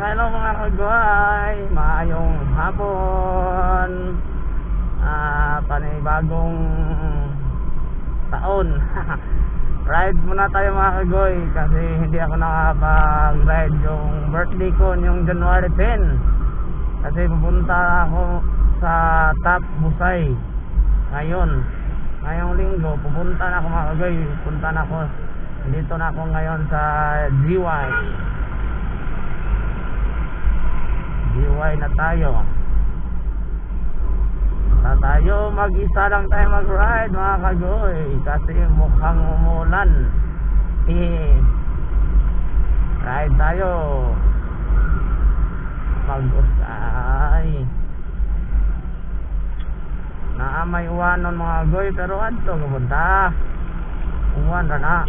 Hello mga kagway, maayong hapon. Panibagong taon. Ride muna tayo mga kagway kasi hindi ako nakapag-ride yung birthday ko yung January 10. Kasi pupunta ako sa Top Busay ngayong linggo. Pupunta na ako mga kagway. Pupunta na ako. Dito na ako ngayon sa GY na tayo. Mag-isa lang tayo mag-ride mga kagoy kasi mukhang umulan. Ride tayo mag-usay. Naamay uwanon mga kagoy pero adto pupunta uwan na.